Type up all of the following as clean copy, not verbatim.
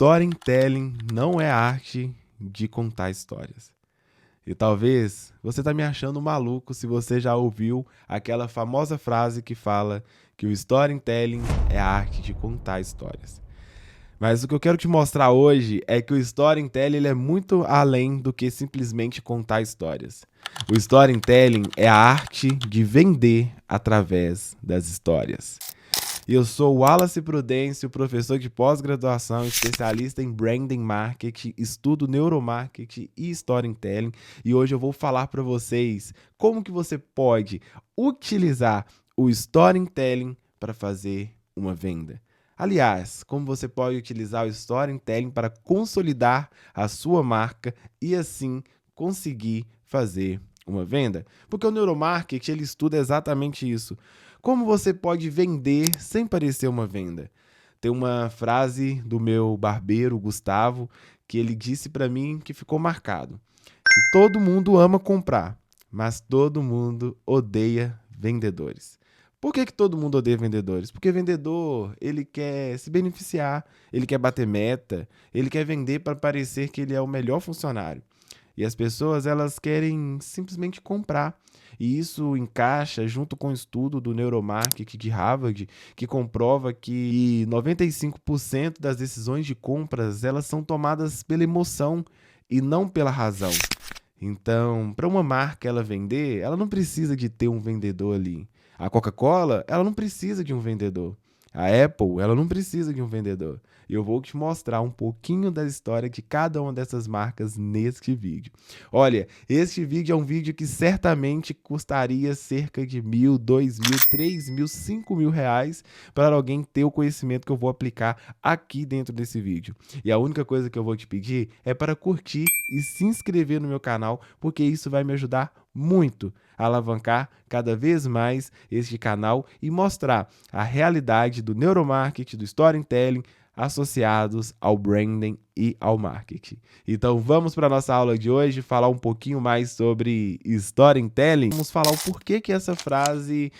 Storytelling não é a arte de contar histórias. E talvez você tá me achando maluco se você já ouviu aquela famosa frase que fala que o storytelling é a arte de contar histórias. Mas o que eu quero te mostrar hoje é que o storytelling ele é muito além do que simplesmente contar histórias. O storytelling é a arte de vender através das histórias. Eu sou o Wallace Prudêncio, professor de pós-graduação, especialista em branding marketing, estudo neuromarketing e storytelling, e hoje eu vou falar para vocês como que você pode utilizar o storytelling para fazer uma venda. Aliás, como você pode utilizar o storytelling para consolidar a sua marca e assim conseguir fazer uma venda. Porque o neuromarketing ele estuda exatamente isso. Como você pode vender sem parecer uma venda? Tem uma frase do meu barbeiro, Gustavo, que ele disse para mim que ficou marcado. Que todo mundo ama comprar, mas todo mundo odeia vendedores. Por que todo mundo odeia vendedores? Porque vendedor, ele quer se beneficiar, ele quer bater meta, ele quer vender para parecer que ele é o melhor funcionário. E as pessoas, elas querem simplesmente comprar. E isso encaixa junto com o estudo do neuromarketing de Harvard, que comprova que 95% das decisões de compras, elas são tomadas pela emoção e não pela razão. Então, para uma marca ela vender, ela não precisa de ter um vendedor ali. A Coca-Cola, ela não precisa de um vendedor. A Apple, ela não precisa de um vendedor. E eu vou te mostrar um pouquinho da história de cada uma dessas marcas neste vídeo. Olha, este vídeo é um vídeo que certamente custaria cerca de 1.000, 2.000, 3.000, 5.000 reais para alguém ter o conhecimento que eu vou aplicar aqui dentro desse vídeo. E a única coisa que eu vou te pedir é para curtir e se inscrever no meu canal, porque isso vai me ajudar muito a alavancar cada vez mais este canal e mostrar a realidade do neuromarketing, do storytelling, associados ao branding e ao marketing. Então vamos para a nossa aula de hoje falar um pouquinho mais sobre storytelling. Vamos falar o porquê que essa frase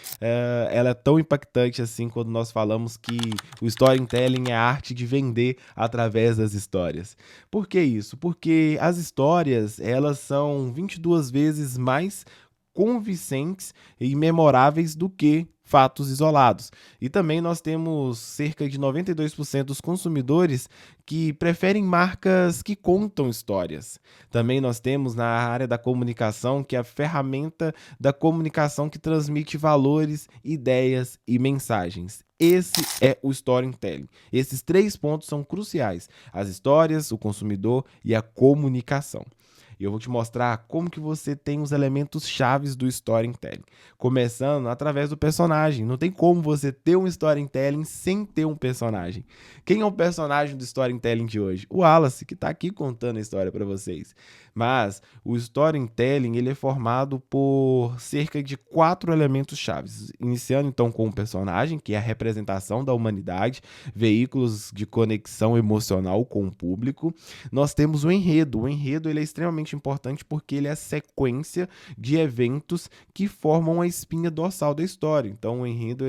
ela é tão impactante assim quando nós falamos que o storytelling é a arte de vender através das histórias. Por que isso? Porque as histórias elas são 22 vezes mais convincentes e memoráveis do que fatos isolados. E também nós temos cerca de 92% dos consumidores que preferem marcas que contam histórias. Também nós temos na área da comunicação, que é a ferramenta da comunicação que transmite valores, ideias e mensagens. Esse é o storytelling. Esses 3 pontos são cruciais: as histórias, o consumidor e a comunicação. E eu vou te mostrar como que você tem os elementos chaves do storytelling. Começando através do personagem. Não tem como você ter um storytelling sem ter um personagem. Quem é o personagem do storytelling de hoje? O Wallace, que está aqui contando a história para vocês. Mas o storytelling ele é formado por cerca de 4 elementos chaves. Iniciando então com o personagem, que é a representação da humanidade, veículos de conexão emocional com o público. Nós temos o enredo. O enredo ele é extremamente importante porque ele é a sequência de eventos que formam a espinha dorsal da história. Então, o enredo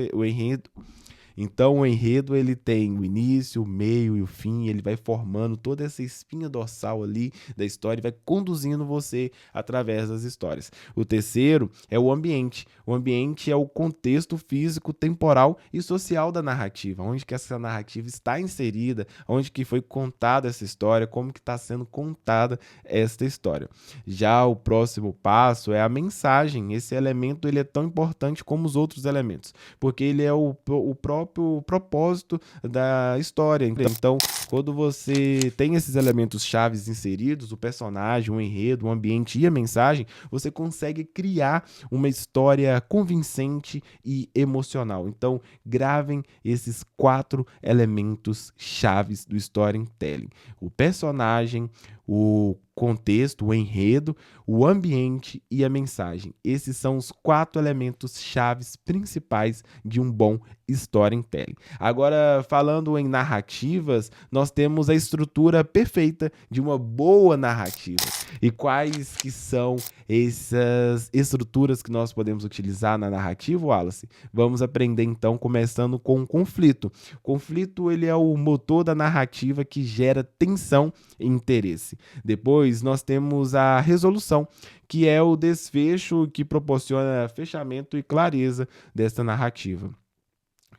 ele tem o início, o meio e o fim, ele vai formando toda essa espinha dorsal ali da história e vai conduzindo você através das histórias. O terceiro é o ambiente. O ambiente é o contexto físico, temporal e social da narrativa, onde que essa narrativa está inserida, onde que foi contada essa história, como que está sendo contada esta história. Já o próximo passo é a mensagem. Esse elemento ele é tão importante como os outros elementos, porque ele é o próprio propósito da história. Então, quando você tem esses elementos chaves inseridos, o personagem, o enredo, o ambiente e a mensagem, você consegue criar uma história convincente e emocional. Então, gravem esses 4 elementos chaves do storytelling: o personagem, o contexto, o enredo, o ambiente e a mensagem. Esses são os 4 elementos chaves principais de um bom storytelling. Agora, falando em narrativas, nós temos a estrutura perfeita de uma boa narrativa. E quais que são essas estruturas que nós podemos utilizar na narrativa, Wallace? Vamos aprender então começando com o conflito. O conflito, ele é o motor da narrativa que gera tensão e interesse. Depois nós temos a resolução, que é o desfecho que proporciona fechamento e clareza dessa narrativa.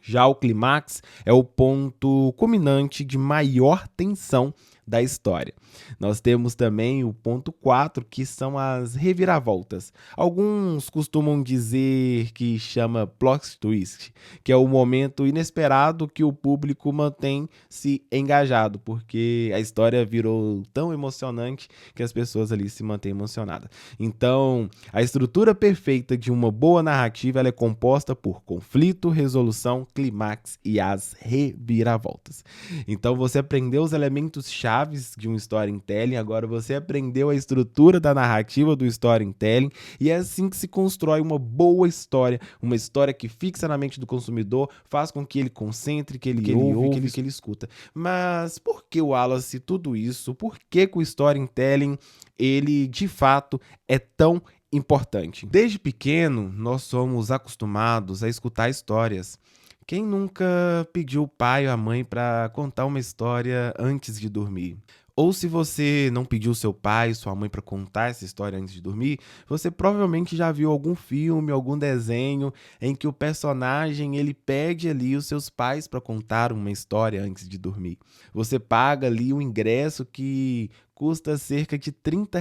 Já o clímax é o ponto culminante de maior tensão da história. Nós temos também o ponto 4, que são as reviravoltas. Alguns costumam dizer que chama plot twist, que é o momento inesperado que o público mantém-se engajado, porque a história virou tão emocionante que as pessoas ali se mantêm emocionadas. Então, a estrutura perfeita de uma boa narrativa, ela é composta por conflito, resolução, clímax e as reviravoltas. Então, você aprendeu os elementos chaves de um storytelling, agora você aprendeu a estrutura da narrativa do storytelling, e é assim que se constrói uma boa história, uma história que fixa na mente do consumidor, faz com que ele concentre, que ele ouve, que ele escuta. Mas por que, Wallace, tudo isso? Por que o storytelling, ele de fato é tão importante? Desde pequeno, nós somos acostumados a escutar histórias. Quem nunca pediu o pai ou a mãe para contar uma história antes de dormir? Ou se você não pediu seu pai, sua mãe para contar essa história antes de dormir, você provavelmente já viu algum filme, algum desenho em que o personagem ele pede ali os seus pais para contar uma história antes de dormir. Você paga ali um ingresso que custa cerca de R$ 30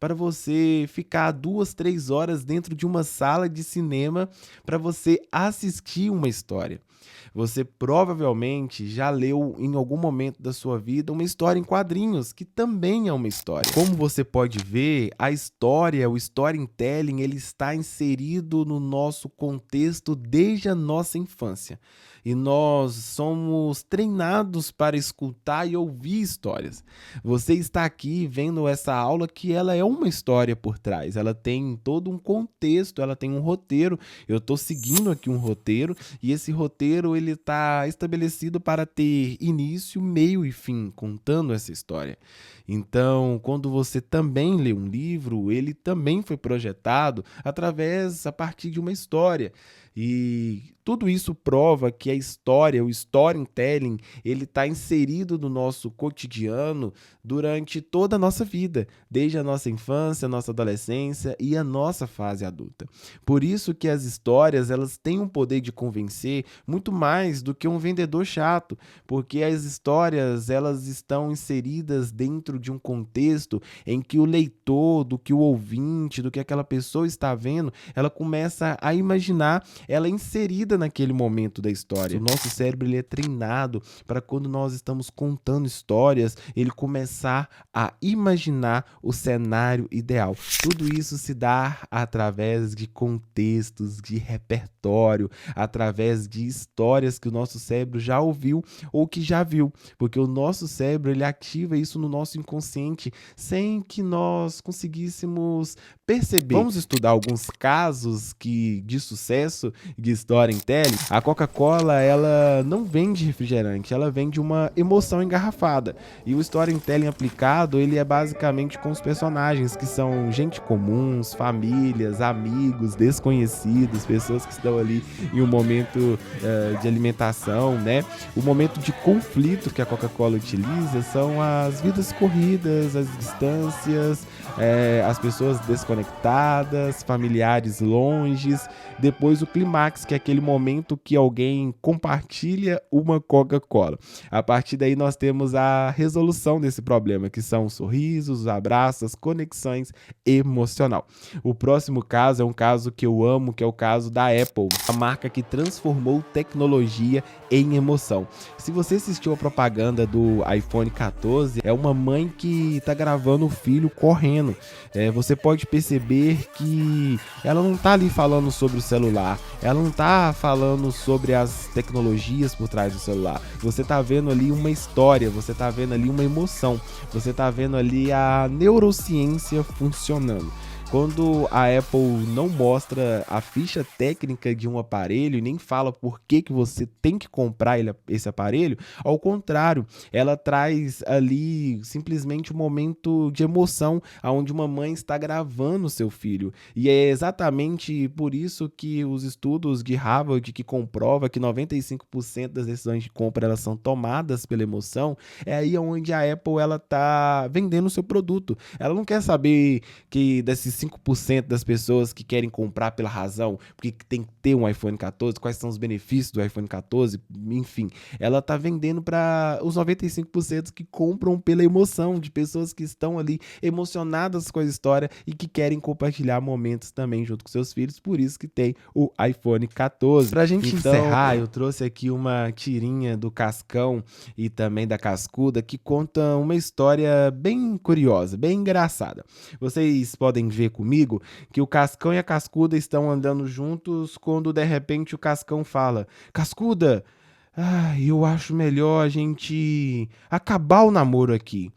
para você ficar 2, 3 horas dentro de uma sala de cinema para você assistir uma história. Você provavelmente já leu em algum momento da sua vida uma história em quadrinhos, que também é uma história. Como você pode ver, a história, o storytelling, ele está inserido no nosso contexto desde a nossa infância. E nós somos treinados para escutar e ouvir histórias. Você está aqui vendo essa aula que ela é uma história por trás. Ela tem todo um contexto, ela tem um roteiro. Eu estou seguindo aqui um roteiro e esse roteiro ele está estabelecido para ter início, meio e fim, contando essa história. Então, quando você também lê um livro, ele também foi projetado a partir de uma história. E tudo isso prova que a história, o storytelling, ele está inserido no nosso cotidiano durante toda a nossa vida, desde a nossa infância, a nossa adolescência e a nossa fase adulta. Por isso que as histórias, elas têm um poder de convencer muito mais do que um vendedor chato, porque as histórias, elas estão inseridas dentro de um contexto em que o leitor, do que o ouvinte, do que aquela pessoa está vendo, ela começa a imaginar, ela é inserida naquele momento da história. O nosso cérebro ele é treinado para quando nós estamos contando histórias, ele começar a imaginar o cenário ideal. Tudo isso se dá através de contextos, de repertório, através de histórias que o nosso cérebro já ouviu ou que já viu, porque o nosso cérebro ele ativa isso no nosso inconsciente sem que nós conseguíssemos perceber. Vamos estudar alguns casos de sucesso de storytelling. A Coca-Cola, ela não vende refrigerante, ela vende uma emoção engarrafada. E o storytelling aplicado, ele é basicamente com os personagens, que são gente comuns, famílias, amigos, desconhecidos, pessoas que estão ali em um momento de alimentação, né? O momento de conflito que a Coca-Cola utiliza são as vidas corridas, as distâncias, as pessoas desconectadas, familiares longes. Depois o clímax, que é aquele momento que alguém compartilha uma Coca-Cola. A partir daí nós temos a resolução desse problema, que são os sorrisos, os abraços, as conexões emocional. O próximo caso é um caso que eu amo, que é o caso da Apple, a marca que transformou tecnologia em emoção. Se você assistiu a propaganda do iPhone 14, é uma mãe que está gravando o filho correndo. Você pode perceber que ela não está ali falando sobre o celular, ela não está falando sobre as tecnologias por trás do celular. Você está vendo ali uma história, você está vendo ali uma emoção, você está vendo ali a neurociência funcionando. quando a Apple não mostra a ficha técnica de um aparelho e nem fala por que você tem que comprar esse aparelho, ao contrário, ela traz ali simplesmente um momento de emoção onde uma mãe está gravando o seu filho. E é exatamente por isso que os estudos de Harvard que comprova que 95% das decisões de compra elas são tomadas pela emoção, é aí onde a Apple ela tá vendendo o seu produto. Ela não quer saber que desses 5% das pessoas que querem comprar pela razão, porque tem que ter um iPhone 14, quais são os benefícios do iPhone 14, enfim. Ela tá vendendo para os 95% que compram pela emoção, de pessoas que estão ali emocionadas com a história e que querem compartilhar momentos também junto com seus filhos, por isso que tem o iPhone 14. Pra gente encerrar, eu trouxe aqui uma tirinha do Cascão e também da Cascuda que conta uma história bem curiosa, bem engraçada. Vocês podem ver comigo que o Cascão e a Cascuda estão andando juntos quando de repente o Cascão fala: Cascuda, eu acho melhor a gente acabar o namoro aqui.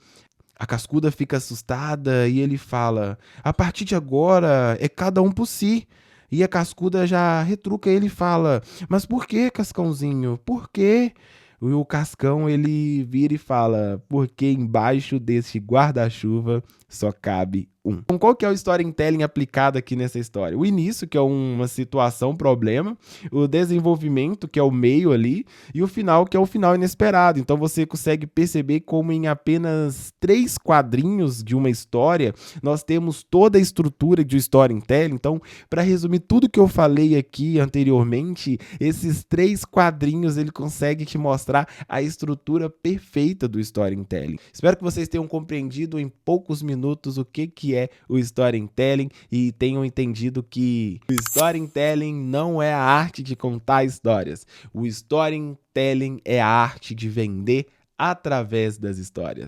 A Cascuda fica assustada e ele fala: a partir de agora é cada um por si. E a Cascuda já retruca ele e fala: mas por que, Cascãozinho? Por quê? E o Cascão ele vira e fala: porque embaixo desse guarda-chuva só cabe um. Então, qual que é o storytelling aplicado aqui nessa história? O início, que é uma situação, problema, o desenvolvimento, que é o meio ali, e o final, que é o final inesperado. Então você consegue perceber como em apenas 3 quadrinhos de uma história, nós temos toda a estrutura de storytelling. Então, para resumir tudo que eu falei aqui anteriormente, esses 3 quadrinhos ele consegue te mostrar a estrutura perfeita do storytelling. Espero que vocês tenham compreendido em poucos minutos o que é o storytelling e tenham entendido que o storytelling não é a arte de contar histórias. O storytelling é a arte de vender através das histórias.